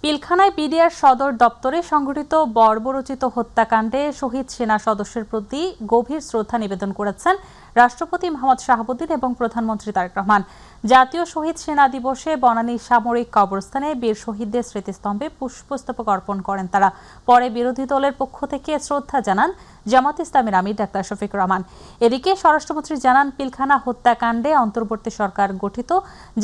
পিলখানায় BDR সদর দপ্তরে সংঘটিত বর্বরোচিত হত্যাকাণ্ডে শহীদ সেনা সদস্যের প্রতি গভীর শ্রদ্ধা নিবেদন করেছেন রাষ্ট্রপতি মোহাম্মদ শাহাবুদ্দিন এবং প্রধানমন্ত্রী তারেক রহমান। জাতীয় শহীদ সেনা দিবসে বনানী সামরিক কবরস্থানে বীর শহীদদের স্মৃতিস্তম্ভে পুষ্পস্তবক অর্পণ করেন তারা। পরে বিরোধী দলের পক্ষ থেকে শ্রদ্ধা জানান জামাত ইসলামের আমির ডাক্তার শফিকুর রহমান। এদিকে স্বরাষ্ট্রমন্ত্রী জানান, পিলখানা হত্যাকাণ্ডে অন্তর্বর্তী সরকার গঠিত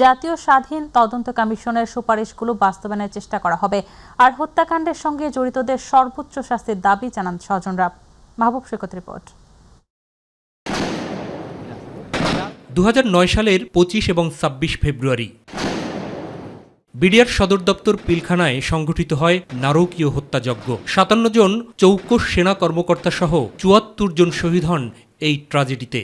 জাতীয় স্বাধীন তদন্ত কমিশনের সুপারিশগুলো বাস্তবায়নের চেষ্টা করা হবে। আর হত্যাকাণ্ডের সঙ্গে জড়িতদের সর্বোচ্চ শাস্তির দাবি জানান স্বজনরা। মাহবুব সৈকত রিপোর্ট। 2009 সালের 25 এবং 26 ফেব্রুয়ারি বিডিআর সদর দপ্তর পিলখানায় সংঘটিত হয় নারকীয় হত্যাযজ্ঞ। 57 জন চৌকস সেনা কর্মকর্তা সহ 74 জন শহীদ হন এই ট্র্যাজেডিতে।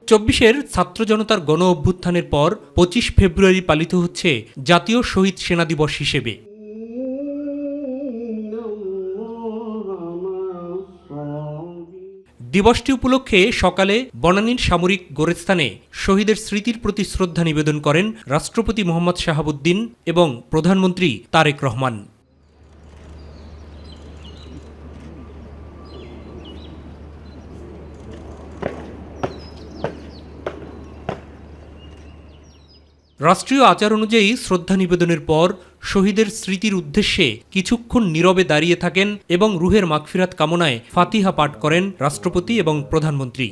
24-এর ছাত্র জনতার গণ অভ্যুত্থানের পর 25 ফেব্রুয়ারি পালিত হচ্ছে জাতীয় শহীদ সেনা দিবস হিসেবে। দিবসটি উপলক্ষে সকালে বনানীর সামরিক গোরস্থানে শহীদের স্মৃতির প্রতি শ্রদ্ধা নিবেদন করেন রাষ্ট্রপতি মোহাম্মদ শাহাবুদ্দিন এবং প্রধানমন্ত্রী তারেক রহমান। রাষ্ট্রীয় আচার অনুযায়ী শ্রদ্ধা নিবেদনের পর শহীদের স্মৃতির উদ্দেশ্যে কিছুক্ষণ নীরবে দাঁড়িয়ে থাকেন এবং রুহের মাগফিরাত কামনায় ফাতিহা পাঠ করেন রাষ্ট্রপতি এবং প্রধানমন্ত্রী।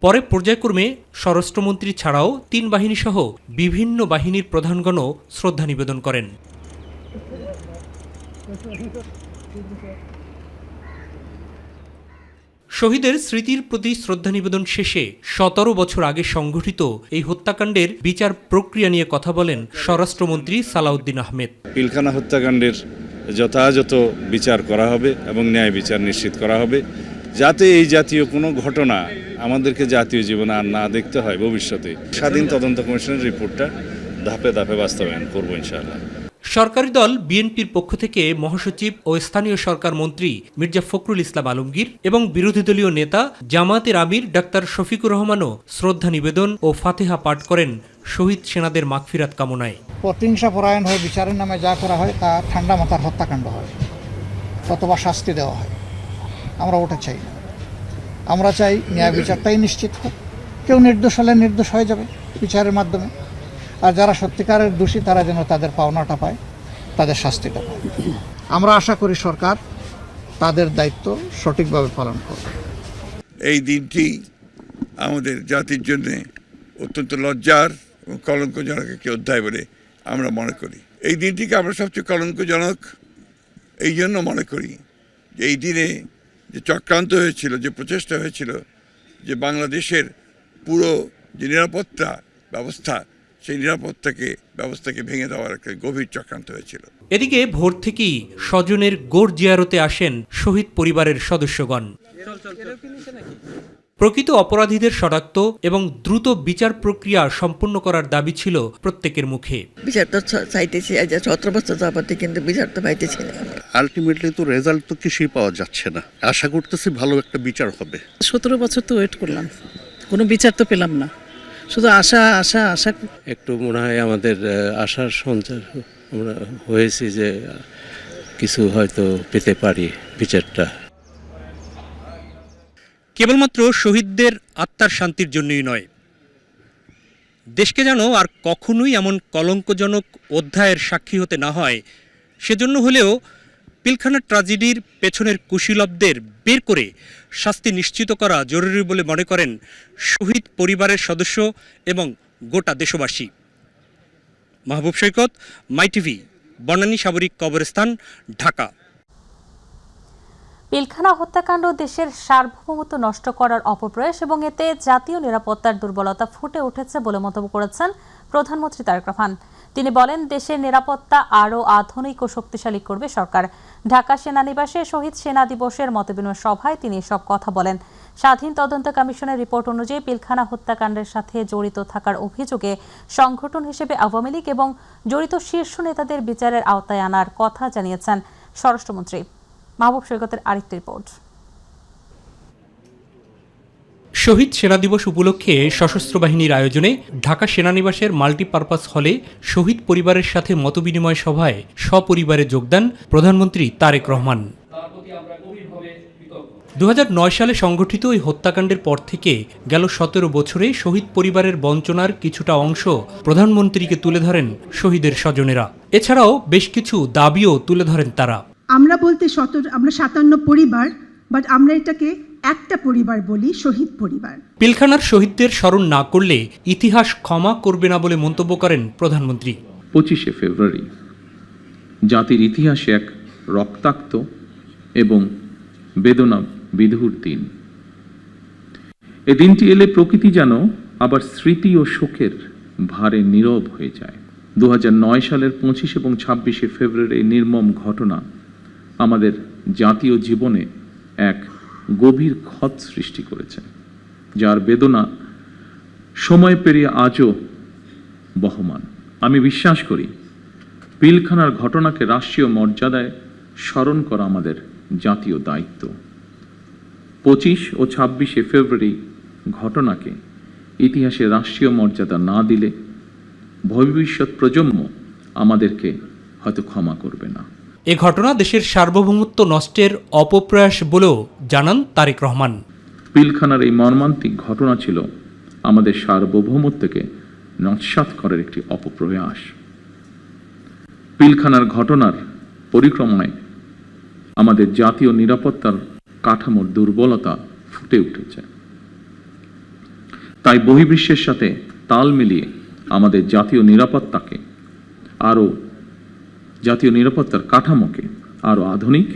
পরে পর্যায়ক্রমে স্বরাষ্ট্রমন্ত্রী ছাড়াও 3 বাহিনী সহ বিভিন্ন বাহিনীর প্রধানগণও শ্রদ্ধা নিবেদন করেন। শহীদের স্মৃতির প্রতি শ্রদ্ধা নিবেদন শেষে 17 বছর আগে সংঘটিত এই হত্যাকাণ্ডের বিচার প্রক্রিয়া নিয়ে কথা বলেন স্বরাষ্ট্রমন্ত্রী সালাউদ্দিন আহমেদ। পিলখানা হত্যাকাণ্ডের যথাযথ বিচার করা হবে এবং ন্যায় বিচার নিশ্চিত করা হবে, যাতে এই জাতীয় কোনো ঘটনা আমাদেরকে জাতীয় জীবনে আর না দেখতে হয় ভবিষ্যতে। স্বাধীন তদন্ত কমিশনের রিপোর্টটা ধাপে ধাপে বাস্তবায়ন করব ইনশাআল্লাহ। সরকারি দল বিএনপির পক্ষ থেকে মহাসচিব ও স্থানীয় সরকার মন্ত্রী মির্জা ফখরুল ইসলাম আলমগীর এবং বিরোধী দলীয় নেতা জামাতের আমির ডাক্তার শফিকুর রহমানও শ্রদ্ধা নিবেদন ও ফাতিহা পাঠ করেন শহীদ সেনাদের মাগফিরাত কামনায়। প্রতিহিংসা পরায়ণ হয়ে বিচারের নামে যা করা হয় তা ঠান্ডা মাথার হত্যাকাণ্ড হয়, অথবা শাস্তি দেওয়া হয়। আমরা ওটা চাই না। আমরা চাই ন্যায় বিচারটাই নিশ্চিত হোক। কেউ নির্দোষ হলে নির্দোষ হয়ে যাবে বিচারের মাধ্যমে, আর যারা সত্যিকারের দোষী তারা যেন তাদের পাওনাটা পায়, তাদের শাস্তিটা পায়। আমরা আশা করি সরকার তাদের দায়িত্ব সঠিকভাবে পালন করবে। এই দিনটি আমাদের জাতির জন্য অত্যন্ত লজ্জার এবং কলঙ্কজনক একটি অধ্যায় বলে আমরা মনে করি। এই দিনটিকে আমরা সবচেয়ে কলঙ্কজনক এই জন্য মনে করি যে এই দিনে যে চক্রান্ত হয়েছিল, যে প্রচেষ্টা হয়েছিল, যে বাংলাদেশের পুরো যে নিরাপত্তা ব্যবস্থা, সেই ব্যবস্থাকে ভেঙে দেওয়ার একটা গভীর চক্রান্ত হয়েছিল। এদিকে ভোর থেকেই স্বজনের গোর জিয়ারতে আসেন শহীদ পরিবারের সদস্যগণ। প্রকৃত অপরাধীদের শনাক্ত এবং দ্রুত বিচার প্রক্রিয়া সম্পন্ন করার দাবি ছিল প্রত্যেকের মুখে। বিচার তো চাইতেছি, আজ 17 বছর যাবতে, কিন্তু বিচার তো পাইতেছি না। আলটিমেটলি তো রেজাল্ট তো কিছুই পাওয়া যাচ্ছে না। আশা করতেছি ভালো একটা বিচার হবে। 17 বছর তো ওয়েট করলাম, কোনো বিচার তো পেলাম না, শুধু আশা আশা আশা। একটু মনে হয় আমাদের আশার সঞ্চার আমরা হয়েছি যে কিছু হয়তো পেতে পারি বিচারটা। কেবলমাত্র শহীদদের আত্মার শান্তির জন্যই নয়, দেশকে যেন আর কখনোই এমন কলঙ্কজনক অধ্যায়ের সাক্ষী হতে না হয়, সেজন্য হলেও পিলখানা ট্র্যাজেডির পেছনের কুশীলবদের বের করে শাস্তি নিশ্চিত করা জরুরি বলে মনে করেন শহীদ পরিবারের সদস্য এবং গোটা দেশবাসী। মাহবুব সৈকত, মাই টিভি, বনানী সামরিক কবরস্থান, ঢাকা। পিলখানা হত্যাকাণ্ড দেশের সার্বভৌমত্ব নষ্ট করার অপপ্রয়াস এবং এতে জাতীয় নিরাপত্তার দুর্বলতা ফুটে উঠেছে বলে মন্তব্য করেছেন প্রধানমন্ত্রী তারেক রহমান। তিনি বলেন, দেশের নিরাপত্তা আরও আধুনিক ও শক্তিশালী করবে সরকার। ঢাকা সেনানিবাসে শহীদ সেনা দিবসের মতবিনিময় সভায় তিনি এসব কথা বলেন। স্বাধীন তদন্ত কমিশনের রিপোর্ট অনুযায়ী পিলখানা হত্যাকাণ্ডের সাথে জড়িত থাকার অভিযোগে সংগঠন হিসেবে আওয়ামী লীগ এবং জড়িত শীর্ষ নেতাদের বিচারের আওতায় আনার কথা জানিয়েছেন স্বরাষ্ট্রমন্ত্রী। মাহবুব সৈকতের আরেকটি রিপোর্ট। শহীদ সেনা দিবস উপলক্ষে সশস্ত্র বাহিনীর আয়োজনে ঢাকা সেনানিবাসের মাল্টিপারপাস হলে শহীদ পরিবারের সাথে মতবিনিময় সভায় সপরিবারে যোগদান প্রধানমন্ত্রী তারেক রহমান। 2009 সালে সংঘটিত ওই হত্যাকাণ্ডের পর থেকে গেল 17 বছরে শহীদ পরিবারের বঞ্চনার কিছুটা অংশ প্রধানমন্ত্রীকে তুলে ধরেন শহীদের স্বজনেরা। এছাড়াও বেশ কিছু দাবিও তুলে ধরেন তারা। আমরা বলতে আমরা 57 পরিবার, বাট আমরা এটাকে একটা পরিবার বলি, শহীদ পরিবার। পিলখানার শহীদদের স্মরণ না করলে ইতিহাস ক্ষমা করবে না বলে মন্তব্য করেন প্রধানমন্ত্রী। 25শে ফেব্রুয়ারি জাতির ইতিহাসে এক রক্তাক্ত এবং বেদনা বিধুর দিন। এ দিনটি এলে প্রকৃতি যেন আবার স্মৃতি ও শোকের ভারে নীরব হয়ে যায়। 2009 সালের 25 এবং 26শে ফেব্রুয়ারি নির্মম ঘটনা আমাদের জাতীয় জীবনে এক গভীর ক্ষত সৃষ্টি করেছে, যার বেদনা সময় পেরিয়ে আজও বহমান। আমি বিশ্বাস করি পিলখানার ঘটনাকে রাষ্ট্রীয় মর্যাদায় স্মরণ করা আমাদের জাতীয় দায়িত্ব। 25 ও 26শে ফেব্রুয়ারি ঘটনাকে ইতিহাসে রাষ্ট্রীয় মর্যাদা না দিলে ভবিষ্যৎ প্রজন্ম আমাদেরকে হয়তো ক্ষমা করবে না। এ ঘটনা দেশের সার্বভৌমত্ব নষ্টের অপপ্রয়াস বলেও জানান তারেক রহমান। পিলখানার এই মর্মান্তিক ঘটনা ছিল আমাদের সার্বভৌমত্বকে নস্যাৎ করার একটি অপপ্রয়াস। পিলখানার ঘটনার পরিক্রমায় আমাদের জাতীয় নিরাপত্তার কাঠামোর দুর্বলতা ফুটে উঠেছে। তাই বহির্বিশ্বের সাথে তাল মিলিয়ে আমাদের জাতীয় নিরাপত্তার কাঠামোকে আরও আধুনিক,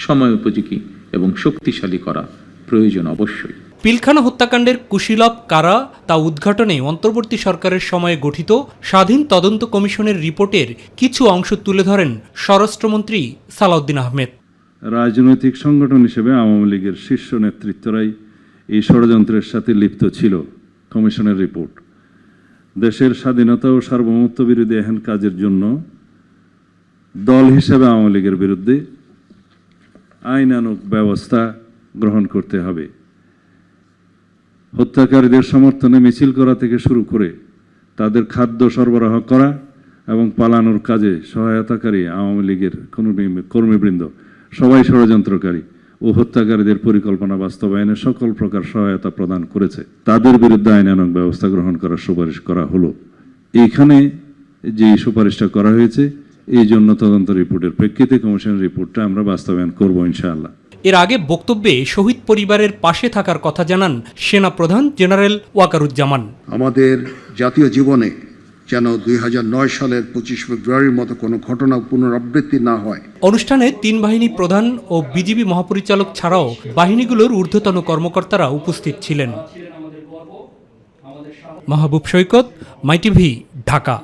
সময়োপযোগী এবং শক্তিশালী করা প্রয়োজন অবশ্যই। পিলখানা হত্যাকাণ্ডের কুশীলব কারা তা উদ্ঘাটনে অন্তর্বর্তী সরকারের সময়ে গঠিত স্বাধীন তদন্ত কমিশনের রিপোর্টের কিছু অংশ তুলে ধরেন স্বরাষ্ট্রমন্ত্রী সালাউদ্দিন আহমেদ। রাজনৈতিক সংগঠন হিসেবে আওয়ামী লীগের শীর্ষ নেতৃত্বরাই এই ষড়যন্ত্রের সাথে লিপ্ত ছিল। কমিশনের রিপোর্ট দেশের স্বাধীনতা ও সার্বভৌমত্ব বিরোধী এহেন কাজের জন্য দল হিসেবে আওয়ামী লীগের বিরুদ্ধে আইনানুগ ব্যবস্থা গ্রহণ করতে হবে। হত্যাকারীদের সমর্থনে মিছিল করা থেকে শুরু করে তাদের খাদ্য সরবরাহ করা এবং পালানোর কাজে সহায়তাকারী আওয়ামী লীগের কর্মীবৃন্দ সবাই ষড়যন্ত্রকারী ও হত্যাকারীদের পরিকল্পনা বাস্তবায়নে সকল প্রকার সহায়তা প্রদান করেছে। তাদের বিরুদ্ধে আইনানুগ ব্যবস্থা গ্রহণ করার সুপারিশ করা হলো। এইখানে যে সুপারিশটা করা হয়েছে এই জন্য তদন্ত রিপোর্টের প্রেক্ষিতে কমিশনের রিপোর্টটা আমরা বাস্তবায়ন করব ইনশাআল্লাহ। এর আগে বক্তব্যে শহীদ পরিবারের পাশে থাকার কথা জানান সেনা প্রধান জেনারেল ওয়াকারুজ্জামান। আমাদের জাতীয় জীবনে যেন 2009 সালের 25 ফেব্রুয়ারির মতো কোনো ঘটনা পুনরাবৃত্তি না হয়। অনুষ্ঠানে 3 বাহিনী প্রধান ও বিজিবি মহাপরিচালক ছাড়াও বাহিনীগুলোর ঊর্ধ্বতন কর্মকর্তারা উপস্থিত ছিলেন। মাহবুব সৈকত, মাইটিভি, ঢাকা।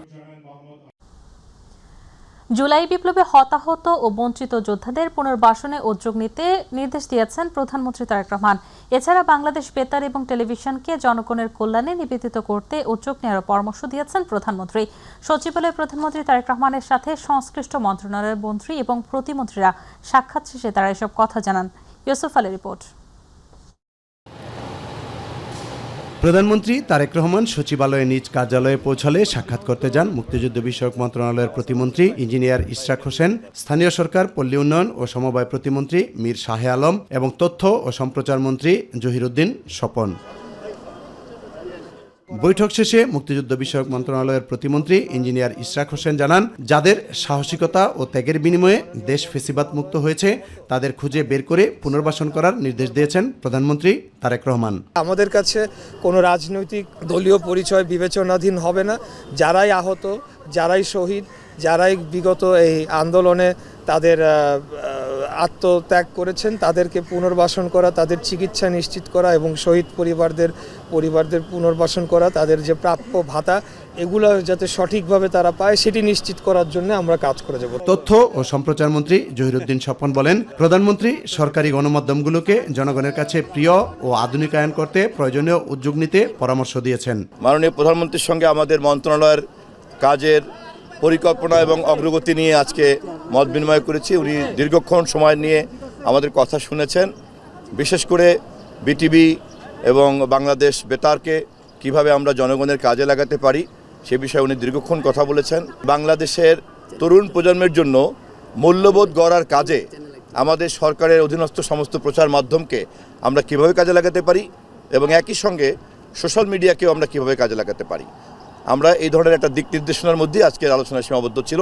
জুলাই বিপ্লবে হতাহত ও বঞ্চিত যোদ্ধাদের পুনর্বাসনে উদ্যোগ নিতে নির্দেশ দিয়েছেন প্রধানমন্ত্রী তারেক রহমান। এছাড়া বাংলাদেশ বেতার এবং টেলিভিশনকে জনগণের কল্যাণে নিবেদিত করতে উদ্যোগ নেওয়ার পরামর্শ দিয়েছেন প্রধানমন্ত্রী। সচিবালয়ে প্রধানমন্ত্রী তারেক রহমানের সাথে সংশ্লিষ্ট মন্ত্রণালয়ের মন্ত্রী এবং প্রতিমন্ত্রীরা সাক্ষাৎ শেষে তারা এসব কথা জানান। ইউসুফ আলীর রিপোর্ট। প্রধানমন্ত্রী তারেক রহমান সচিবালয়ে নিজ কার্যালয়ে পৌঁছালে সাক্ষাৎ করতে যান মুক্তিযুদ্ধ বিষয়ক মন্ত্রণালয়ের প্রতিমন্ত্রী ইঞ্জিনিয়ার ইশরাক হোসেন, স্থানীয় সরকার, পল্লী উন্নয়ন ও সমবায় প্রতিমন্ত্রী মীর শাহে আলম এবং তথ্য ও সম্প্রচার মন্ত্রী জহিরুদ্দিন স্বপন। বৈঠক শেষে মুক্তিযুদ্ধ বিষয়ক মন্ত্রণালয়ের প্রতিমন্ত্রী ইঞ্জিনিয়ার ইশরাক হোসেন জানান, যাদের সাহসিকতা ও ত্যাগের বিনিময়ে দেশ ফ্যাসিবাদ মুক্ত হয়েছে তাদের খুঁজে বের করে পুনর্বাসন করার নির্দেশ দিয়েছেন প্রধানমন্ত্রী তারেক রহমান। আমাদের কাছে কোনো রাজনৈতিক দলীয় পরিচয় বিবেচনাধীন হবে না। যারাই আহত, যারাই শহীদ, যারাই বিগত এই আন্দোলনে তাদের আত্মত্যাগ করেছেন তাদেরকে পুনর্বাসন করা, তাদের চিকিৎসা নিশ্চিত করা এবং শহীদ পরিবারদের পুনর্বাসন করা, তাদের যে প্রাপ্য ভাতা এগুলো যাতে সঠিকভাবে তারা পায় সেটি নিশ্চিত করার জন্য আমরা কাজ করে যাব। তথ্য ও সম্প্রচার মন্ত্রী জহিরুদ্দিন স্বপন বলেন, প্রধানমন্ত্রী সরকারি গণমাধ্যমগুলোকে জনগণের কাছে প্রিয় ও আধুনিকায়ন করতে প্রয়োজনীয় উদ্যোগ নিতে পরামর্শ দিয়েছেন। মাননীয় প্রধানমন্ত্রীর সঙ্গে আমাদের মন্ত্রণালয়ের কাজের পরিকল্পনা এবং অগ্রগতি নিয়ে আজকে মত বিনিময় করেছি। উনি দীর্ঘক্ষণ সময় নিয়ে আমাদের কথা শুনেছেন। বিশেষ করে বিটিভি এবং বাংলাদেশ বেতারকে কিভাবে আমরা জনগণের কাজে লাগাতে পারি সে বিষয়ে উনি দীর্ঘক্ষণ কথা বলেছেন। বাংলাদেশের তরুণ প্রজন্মের জন্য মূল্যবোধ গড়ার কাজে আমাদের সরকারের অধীনস্থ সমস্ত প্রচার মাধ্যমকে আমরা কিভাবে কাজে লাগাতে পারি এবং একই সঙ্গে সোশ্যাল মিডিয়াকেও আমরা কিভাবে কাজে লাগাতে পারি, আমরা এই ধরনের একটা দিক নির্দেশনার মধ্যে আজকের আলোচনা সীমাবদ্ধ ছিল।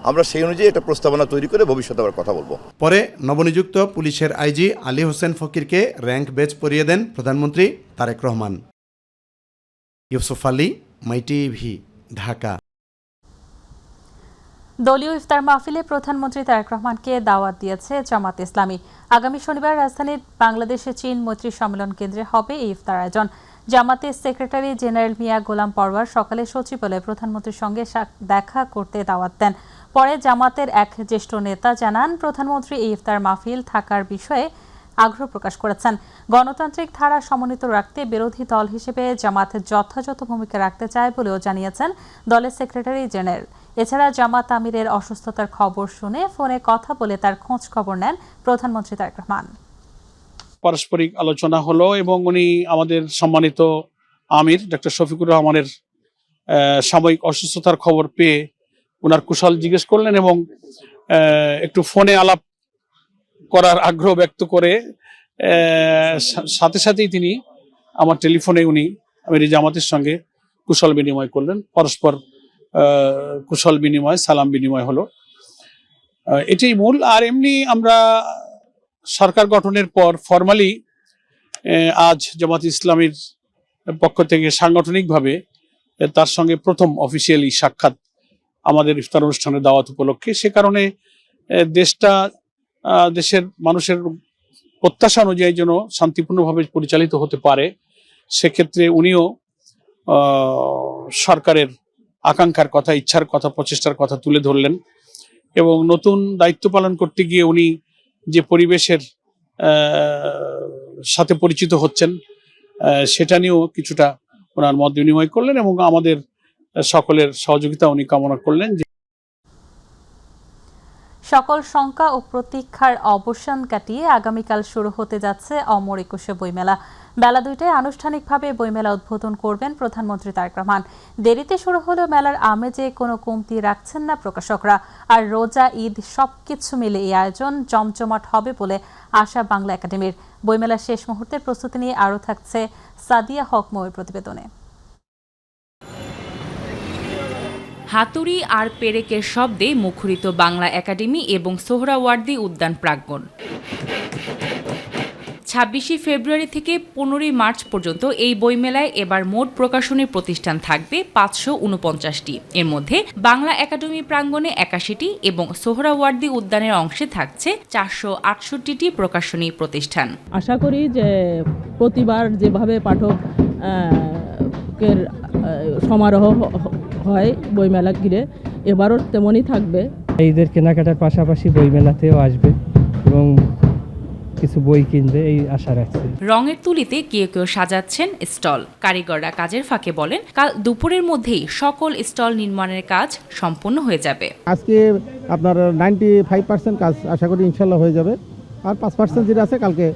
আমরা সেই অনুযায়ী একটা প্রস্তাবনা তৈরি করে ভবিষ্যতে আবার কথা বলবো। পরে নবনিযুক্ত পুলিশের আইজি আলী হোসেন ফকিরকে র্যাঙ্ক বেজ পরিয়ে দেন প্রধানমন্ত্রী তারেক রহমান। ইউসুফ আলী, মাই টিভি, ঢাকা। দলীয় ইফতার মাহফিলে প্রধানমন্ত্রী তারেক রহমানকে দাওয়াত দিয়েছে জামাত ইসলামী। আগামী শনিবার রাজধানীর বাংলাদেশে চীন মৈত্রী সম্মেলন কেন্দ্রে হবে এই ইফতার আয়োজন। জামাতের সেক্রেটারি জেনারেল মিয়া গোলাম পরওয়ার সকালে সচিবালয়ে প্রধানমন্ত্রীর সঙ্গে দেখা করতে দাওয়াত দেন। পরে জামাতের এক জ্যেষ্ঠ নেতা জানান, প্রধানমন্ত্রী এই ইফতার মাহফিল থাকার বিষয়ে আগ্রহ প্রকাশ করেছেন। গণতান্ত্রিক ধারা সমন্বিত রাখতে বিরোধী দল হিসেবে জামাত যথাযথ ভূমিকা রাখতে চায় বলেও জানিয়েছেন দলের সেক্রেটারি জেনারেল। এছাড়া জামাত আমিরের অসুস্থতার খবর শুনে ফোনে কথা বলে তার খোঁজ খবর নেন প্রধানমন্ত্রী তারেক রহমান। পারস্পরিক আলোচনা হলো এবং উনি আমাদের সম্মানিত আমির ডক্টর শফিকুর রহমানের সাময়িক অসুস্থতার খবর পেয়ে ওনার কুশল জিজ্ঞেস করলেন এবং একটু ফোনে আলাপ করার আগ্রহ ব্যক্ত করে সাথে সাথেই তিনি আমার টেলিফোনে উনি আমির জামাতের সঙ্গে কুশল বিনিময় করলেন। পরস্পর কুশল বিনিময়, সালাম বিনিময় হলো, এটাই মূল। আর এমনি আমরা সরকার গঠনের পর ফরমালি আজ জামাত ইসলামীর পক্ষ থেকে সাংগঠনিকভাবে তার সঙ্গে প্রথম অফিসিয়ালি সাক্ষাৎ আমাদের ইফতার অনুষ্ঠানের দাওয়াত উপলক্ষে। সে কারণে দেশের মানুষের প্রত্যাশা অনুযায়ী যেন শান্তিপূর্ণভাবে পরিচালিত হতে পারে, সেক্ষেত্রে উনিও সরকারের আকাঙ্ক্ষার কথা, ইচ্ছার কথা, প্রচেষ্টার কথা তুলে ধরলেন এবং নতুন দায়িত্ব পালন করতে গিয়ে উনি যে পরিবেশের সাথে পরিচিত হচ্ছেন সেটা নিয়েও কিছুটা ওনার মত বিনিময় করলেন এবং আমাদের সকলের সহযোগিতা উনি কামনা করলেন। সকল শঙ্কা ও প্রতীক্ষার অবসান কাটিয়ে আগামীকাল শুরু হতে যাচ্ছে অমর একুশে বইমেলা। বেলা 2টায় আনুষ্ঠানিকভাবে বইমেলা উদ্বোধন করবেন প্রধানমন্ত্রী তারেক রহমান। দেরিতে শুরু হলেও মেলার আমেজে কোনো কমতি রাখছেন না প্রকাশকরা। আর রোজা, ঈদ সবকিছু মিলে এই আয়োজন জমজমাট হবে বলে আশা বাংলা একাডেমির। বইমেলার শেষ মুহূর্তের প্রস্তুতি নিয়ে আরও থাকছে সাদিয়া হক মৌয়ের প্রতিবেদনে। হাতুড়ি আর পেরেকের শব্দে মুখরিত বাংলা একাডেমি এবং সোহরাওয়ার্দী উদ্যান প্রাঙ্গণ। 26 ফেব্রুয়ারি থেকে 15 মার্চ পর্যন্ত এই বইমেলায় এবার মোট প্রকাশনী প্রতিষ্ঠান থাকবে 549টি। এর মধ্যে বাংলা একাডেমি প্রাঙ্গণে 81টি এবং সোহরাওয়ার্দী উদ্যানের অংশে থাকছে 468টি প্রকাশনী প্রতিষ্ঠান। আশা করি যে প্রতিবার যেভাবে পাঠকের সমারোহ হয় বইমেলা ঘিরে, এবারও তেমনই থাকবে। ঈদের কেনাকাটার পাশাপাশি বইমেলাতেও আসবে এবং কিছু বই কিনবে এই আশা রাখছি। রঙের তুলিতে কেউ কেউ সাজাচ্ছেন স্টল। কারিগররা কাজের ফাঁকে বলেন, কাল দুপুরের মধ্যেই সকল স্টল নির্মাণের কাজ সম্পূর্ণ হয়ে যাবে। আজকে আপনার 95% কাজ আশা করি ইনশাল্লাহ হয়ে যাবে, আর 5% যেটা আছে কালকে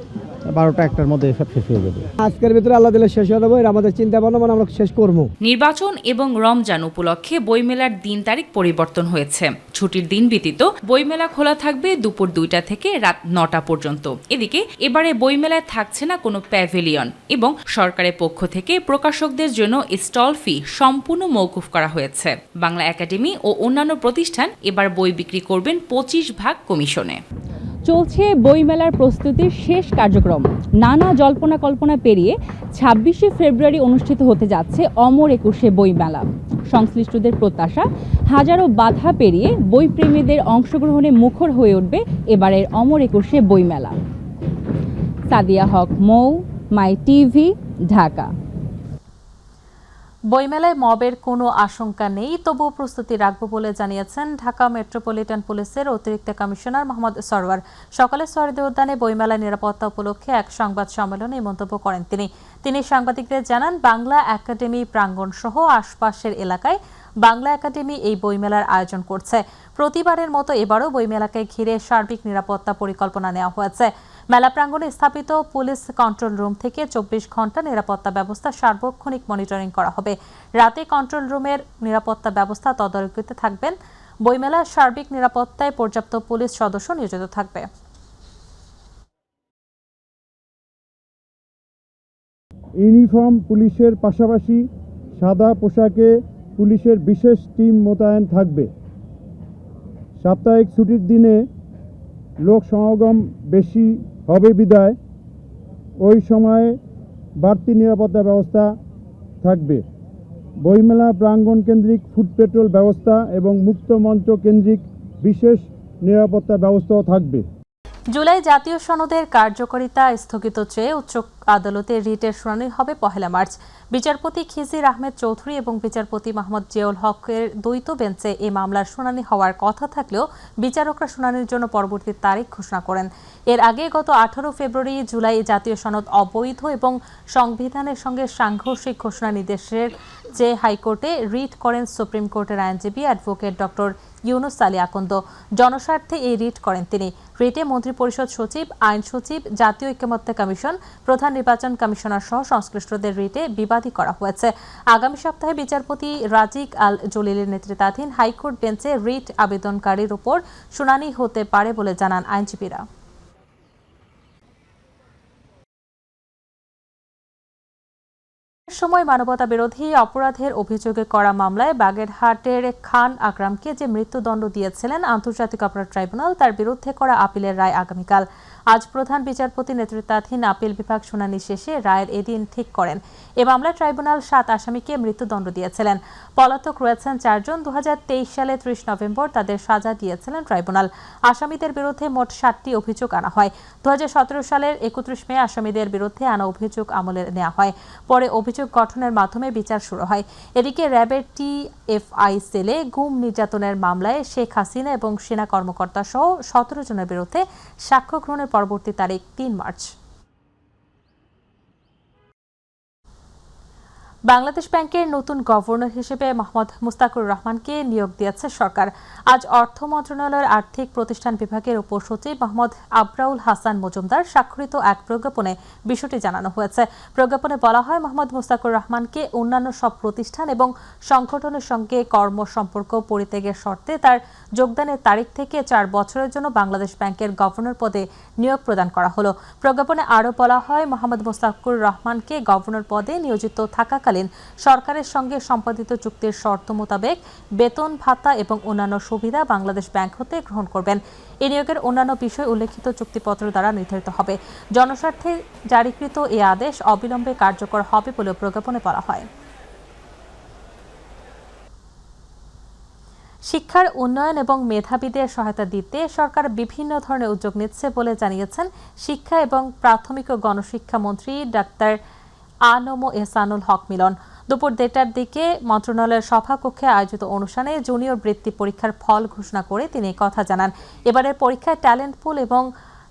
12টা-1টার মধ্যে সব শেষ হয়ে যাবে। আজকের ভিতরে আল্লাহ দিলে শেষ হয়ে যাবে, আমাদের চিন্তা ভাবনা আমরা শেষ করব। নির্বাচন এবং রমজান উপলক্ষে বইমেলার দিন তারিখ পরিবর্তন হয়েছে। ছুটির দিন ব্যতীত বইমেলা খোলা থাকবে দুপুর 2টা থেকে রাত 9টা পর্যন্ত। এদিকে এবারে বইমেলায় থাকছে না কোনো প্যাভিলিয়ন এবং সরকারের পক্ষ থেকে প্রকাশকদের জন্য স্টল ফি সম্পূর্ণ মওকুফ করা হয়েছে। বাংলা একাডেমি ও অন্যান্য প্রতিষ্ঠান এবার বই বিক্রি করবেন 25% কমিশনে। চলছে বইমেলার প্রস্তুতির শেষ কার্যক্রম। নানা জল্পনা কল্পনা পেরিয়ে 26 ফেব্রুয়ারি অনুষ্ঠিত হতে যাচ্ছে অমর একুশে বইমেলা। সংশ্লিষ্টদের প্রত্যাশা, হাজারো বাধা পেরিয়ে বইপ্রেমীদের অংশগ্রহণে মুখর হয়ে উঠবে এবারের অমর একুশে বইমেলা। সাদিয়া হক মৌ, মাই টিভি, ঢাকা। বইমেলায় মবের কোনো আশঙ্কা নেই, তবুও প্রস্তুতি রাখব বলে জানিয়েছেন ঢাকা মেট্রোপলিটন পুলিশের অতিরিক্ত কমিশনার মোহাম্মদ সরওয়ার। সকালে শহীদ উদ্যানে বইমেলার নিরাপত্তা উপলক্ষে এক সংবাদ সম্মেলনে এই মন্তব্য করেন তিনি সাংবাদিকদের জানান, বাংলা একাডেমি প্রাঙ্গণ সহ আশপাশের এলাকায় বাংলা একাডেমি এই বইমেলার আয়োজন করছে। প্রতিবারের মতো এবারও বইমেলাকে ঘিরে সার্বিক নিরাপত্তা পরিকল্পনা নেওয়া হয়েছে। মেলা প্রাঙ্গণে স্থাপিত পুলিশ কন্ট্রোল রুম থেকে 24 ঘন্টা নিরাপত্তা ব্যবস্থা সার্বক্ষণিক মনিটরিং করা হবে। রাতে কন্ট্রোল রুমের নিরাপত্তা ব্যবস্থা তদারকিতে থাকবেন। বইমেলার সার্বিক নিরাপত্তায় পর্যাপ্ত পুলিশ সদস্য নিয়োজিত থাকবে। ইউনিফর্ম পুলিশের পাশাপাশি সাদা পোশাকে পুলিশের বিশেষ টিম মোতায়েন থাকবে। সাপ্তাহিক ছুটির দিনে লোক সমাগম বেশি হবে বিধায় ওই সময়ে বাড়তি নিরাপত্তা ব্যবস্থা থাকবে। বইমেলা প্রাঙ্গণ কেন্দ্রিক ফুড পেট্রোল ব্যবস্থা এবং মুক্ত মঞ্চ কেন্দ্রিক বিশেষ নিরাপত্তা ব্যবস্থাও থাকবে। জুলাই জাতীয় সনদের কার্যকারিতা স্থগিত চেয়ে উচ্চ আদালতে রিটের শুনানি হবে 1 মার্চ। বিচারপতি খিজির আহমেদ চৌধুরী এবং বিচারপতি মোহাম্মদ জিয়াউল হকের দ্বৈত বেঞ্চে এই মামলার শুনানি হওয়ার কথা থাকলেও বিচারকরা শুনানির জন্য পরবর্তী তারিখ ঘোষণা করেন। এর আগে গত 18 ফেব্রুয়ারি জুলাই জাতীয় সনদ অবৈধ এবং সংবিধানের সঙ্গে সাংঘর্ষিক ঘোষণা নির্দেশের চেয়ে হাইকোর্টে রিট করেন সুপ্রিম কোর্টের আইনজীবী অ্যাডভোকেট ডক্টর ইউনুস আলী আকন্দ। জনস্বার্থে এই রিট করেন তিনি। রিটে মন্ত্রিপরিষদ সচিব, আইন সচিব, জাতীয় ঐকমত্য কমিশন, প্রধান নির্বাচন কমিশনার সহ সংশ্লিষ্টদের রিটে বিবাদী করা হয়েছে। আগামী সপ্তাহে বিচারপতি রাজিক আল জলিলের নেতৃত্বাধীন হাইকোর্ট বেঞ্চে রিট আবেদনকারীর উপর শুনানি হতে পারে বলে জানান আইনজীবীরা। সময় মানবতা বিরোধী অপরাধের অভিযোগে করা মামলায় বাগেরহাটের খান আকরামকে যে মৃত্যুদণ্ড দিয়েছিলেন আন্তর্জাতিক অপরাধ ট্রাইব্যুনাল, তার বিরুদ্ধে করা আপিলের রায় আগামীকাল। আজ প্রধান বিচারপতি নেতৃত্বাধীন আপিল বিভাগ শুনানি শেষে রায়ের এদিন ঠিক করেন। এ মামলায় ট্রাইব্যুনাল 7 আসামিকে মৃত্যুদণ্ড দিয়েছিলেন। পলাতক রয়েছেন 4 জন। 2023 সালে 30 নভেম্বর তাদের সাজা দিয়েছিলেন ট্রাইব্যুনাল। আসামিদের বিরুদ্ধে মোট 7টি অভিযোগ আনা হয়। 2017 সালের 31 মে আসামিদের বিরুদ্ধে আনা অভিযোগ আমলে নেওয়া হয়। পরে অভিযোগ গঠনের মাধ্যমে বিচার শুরু হয়। এদিকে র্যাবের টিএফআই সেলে গুম নির্যাতনের মামলায় শেখ হাসিনা এবং সেনা কর্মকর্তা সহ 17 জনের বিরুদ্ধে সাক্ষ্য গ্রহণের পরবর্তী তারিখ 3 মার্চ। বাংলাদেশ ব্যাংকের নতুন গভর্নর হিসেবে মোহাম্মদ মুস্তাকুর রহমানকে নিয়োগ দিয়েছে সরকার। আজ অর্থ মন্ত্রণালয়ের আর্থিক প্রতিষ্ঠান বিভাগের উপসচিব মোহাম্মদ আবরাউল হাসান মজুমদার স্বাক্ষরিত এক প্রজ্ঞাপনে বিষয়টি জানানো হয়েছে। প্রজ্ঞাপনে বলা হয়, মোহাম্মদ মুস্তাকুর রহমানকে অন্যান্য সব প্রতিষ্ঠান এবং সংগঠনের সঙ্গে কর্ম সম্পর্ক পরিত্যাগের শর্তে তার যোগদানের তারিখ থেকে 4 বছরের জন্য বাংলাদেশ ব্যাংকের গভর্নর পদে নিয়োগ প্রদান করা হলো। প্রজ্ঞাপনে আরও বলা হয়, মোহাম্মদ মুস্তাকুর রহমানকে গভর্নর পদে নিয়োজিত থাকাকালীন সরকারের সঙ্গে সম্পাদিত চুক্তির শর্ত মোতাবেক বেতন ভাতা এবং অন্যান্য সুবিধা বাংলাদেশ ব্যাংক হতে গ্রহণ করবেন। এই নিয়োগের অন্যান্য বিষয় উল্লেখিত চুক্তিপত্র দ্বারা নির্ধারিত হবে। জনস্বার্থে জারিকৃত এই আদেশ অবিলম্বে কার্যকর হবে বলে প্রজ্ঞাপনে বলা হয়। শিক্ষার উন্নয়ন এবং মেধাবীদের সহায়তা দিতে সরকার বিভিন্ন ধরনের উদ্যোগ নিচ্ছে বলে জানিয়েছেন শিক্ষা এবং প্রাথমিক ও গণশিক্ষা মন্ত্রী ডাক্তার আনম এহসানুল হক মিলন। দুপুর 1টার দিকে মন্ত্রণালয়ের সভাকক্ষে আয়োজিত অনুষ্ঠানে জুনিয়র বৃত্তি পরীক্ষার ফল ঘোষণা করে তিনি কথা জানান। এবারের পরীক্ষায় ট্যালেন্ট পুল এবং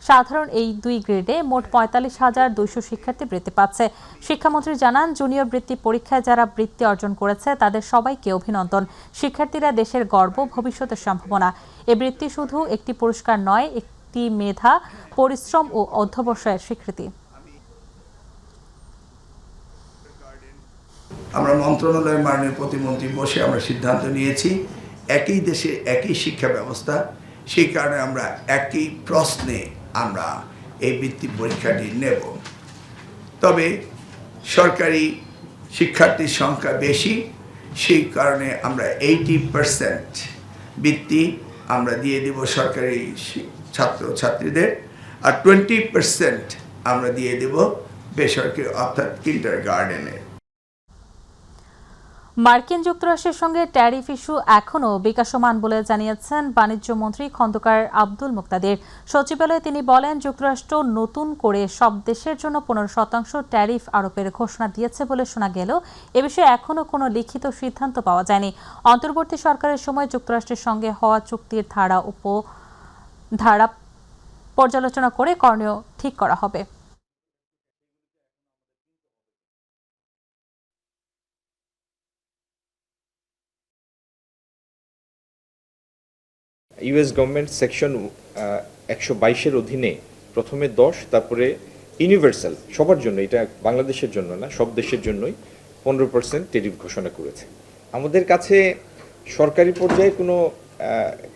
সাধারণ এই 2 গ্রেডে মোট 45,200 শিক্ষার্থী বৃত্তি পাচ্ছে। শিক্ষামন্ত্রী জানান, জুনিয়র বৃত্তি পরীক্ষায় যারা বৃত্তি অর্জন করেছে তাদের সবাইকে অভিনন্দন। শিক্ষার্থীরা দেশের গর্ব, ভবিষ্যতের সম্ভাবনা। এ বৃত্তি শুধু একটি পুরস্কার নয়, একটি মেধা, পরিশ্রম ও অধ্যবসায়ের স্বীকৃতি। আমরা মন্ত্রণালয়ের মাননীয় প্রতিমন্ত্রী বসে আমরা সিদ্ধান্ত নিয়েছি, একই দেশে একই শিক্ষা ব্যবস্থা, সেই কারণে আমরা একই প্রশ্নে আমরা এই বৃত্তি পরীক্ষাটি নেব। তবে সরকারি শিক্ষার্থীর সংখ্যা বেশি, সেই কারণে আমরা 80% বৃত্তি আমরা দিয়ে দেব সরকারি ছাত্রছাত্রীদের, আর 20% আমরা দিয়ে দেব বেসরকারি অর্থাৎ কিন্ডারগার্টেনের। মার্কিন যুক্তরাষ্ট্রের সঙ্গে ট্যারিফ ইস্যু এখনও বিকাশমান বলে জানিয়েছেন বাণিজ্য মন্ত্রী খন্দকার আব্দুল মুক্তাদির। সচিবালয়ে তিনি বলেন, যুক্তরাষ্ট্র নতুন করে সব দেশের জন্য 15% ট্যারিফ আরোপের ঘোষণা দিয়েছে বলে শোনা গেলেও এ বিষয়ে এখনও কোনো লিখিত সিদ্ধান্ত পাওয়া যায়নি। অন্তর্বর্তী সরকারের সময় যুক্তরাষ্ট্রের সঙ্গে হওয়া চুক্তির ধারা পর্যালোচনা করে করণীয় ঠিক করা হবে। ইউএস গভর্নমেন্ট সেকশন 122-এর অধীনে প্রথমে 10, তারপরে ইউনিভার্সাল সবার জন্য, এটা বাংলাদেশের জন্য না, সব দেশের জন্যই 15% ট্যারিফ ঘোষণা করেছে। আমাদের কাছে সরকারি পর্যায়ে কোনো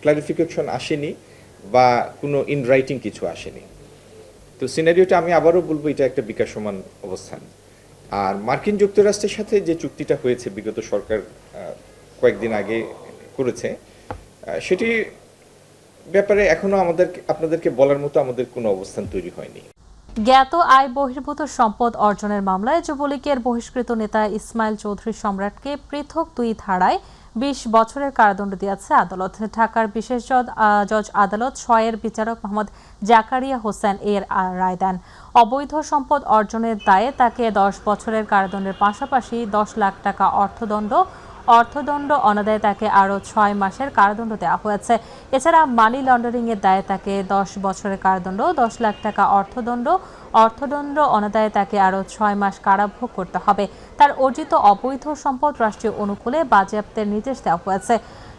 ক্লারিফিকেশন আসেনি বা কোনো ইন রাইটিং কিছু আসেনি। তো সিনারিওটা আমি আবারও বলবো, এটা একটা বিকাশমান অবস্থান। আর মার্কিন যুক্তরাষ্ট্রের সাথে যে চুক্তিটা হয়েছে বিগত সরকার কয়েকদিন আগে করেছে, সেটি ব্যাপারে এখনো আপনাদেরকে বলার মতো আমাদের কোনো অবস্থান তৈরি হয়নি। জ্ঞাত আয় বহির্ভূত সম্পদ অর্জনের মামলায় যুবলীগের বহিষ্কৃত নেতা ইসমাইল চৌধুরী সম্রাটকে পৃথক 2 ধারায় 20 বছরের কারাদণ্ড দিয়েছে আদালত। ঢাকার বিশেষ জজ আদালত 6 বিচারক মোহাম্মদ জাকারিয়া হোসেন এর রায় দেন। অবৈধ সম্পদ অর্জনের দায়ে তাকে 10 বছরের কারাদণ্ডের পাশাপাশি 10 লাখ টাকা অর্থদণ্ড অনাদায়ে তাকে আরও 6 মাসের কারাদণ্ড দেওয়া হয়েছে। এছাড়া মানি লন্ডারিং এর দায়ে তাকে 10 বছরের কারাদণ্ড, 10 লাখ টাকা অর্থদণ্ড অনাদায়ে তাকে আরও 6 মাস কারাভোগ করতে হবে। তার অর্জিত অবৈধ সম্পদ রাষ্ট্রীয় অনুকূলে বাজেয়াপ্তের নির্দেশ দেওয়া হয়েছে।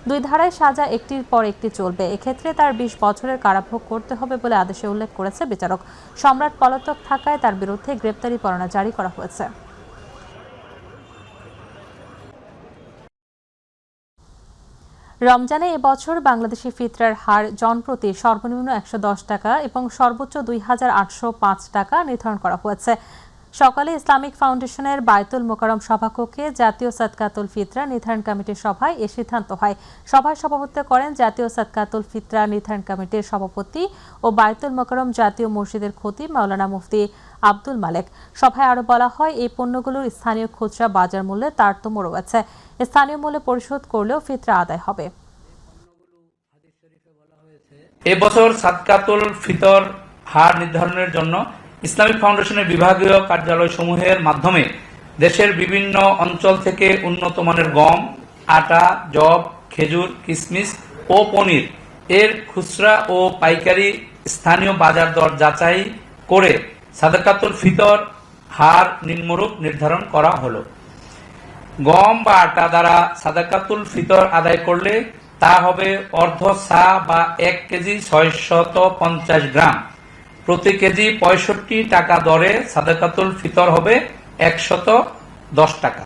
2 ধারায় সাজা একটির পর একটি চলবে। এক্ষেত্রে তার 20 বছরের কারাভোগ করতে হবে বলে আদেশে উল্লেখ করেছে বিচারক। সম্রাট পলাতক থাকায় তার বিরুদ্ধে গ্রেপ্তারি পরোয়ানা জারি করা হয়েছে। রমজানে এবছর বাংলাদেশি ফিতরার হার জনপ্রতি সর্বনিম্ন 110 টাকা এবং সর্বোচ্চ 2805 টাকা নির্ধারণ করা হয়েছে। সকালে ইসলামিক ফাউন্ডেশনের বায়তুল মোকাররম সভাকক্ষে জাতীয় সাদকাতুল ফিতরা নির্ধারণ কমিটির সভায় এ সিদ্ধান্ত হয়। সভায় সভাপতিত্ব করেন জাতীয় সাদকাতুল ফিতরা নির্ধারণ কমিটির সভাপতি ও বায়তুল মোকাররম জাতীয় মসজিদের খতিব মাওলানা মুফতি আব্দুল মালেক। সভায় আরও বলা হয়, এই পণ্যগুলোর স্থানীয় খুচরা বাজার মূল্যে তারতম্য রয়েছে। স্থানীয় মূল্যে পরিশোধ করলেও ফিতরা আদায় হবে। এবছর সাদকাতুল ফিতর হার নির্ধারণের জন্য ইসলামিক ফাউন্ডেশনের বিভাগীয় কার্যালয়সমূহের মাধ্যমে দেশের বিভিন্ন অঞ্চল থেকে উন্নত মানের গম, আটা, যব, খেজুর, কিশমিশ ও পনির এর খুচরা ও পাইকারি স্থানীয় বাজার দর যাচাই করে সাদকাতুল ফিতর হার নিম্নরূপ নির্ধারণ করা হলো। গম বা আটা দ্বারা সাদকাতুল ফিতর আদায় করলে তা হবে অর্ধ সা বা 1 কেজি 650 গ্রাম। প্রতি কেজি 65 টাকা দরে সাদকাতুল ফিতর হবে 110 টাকা।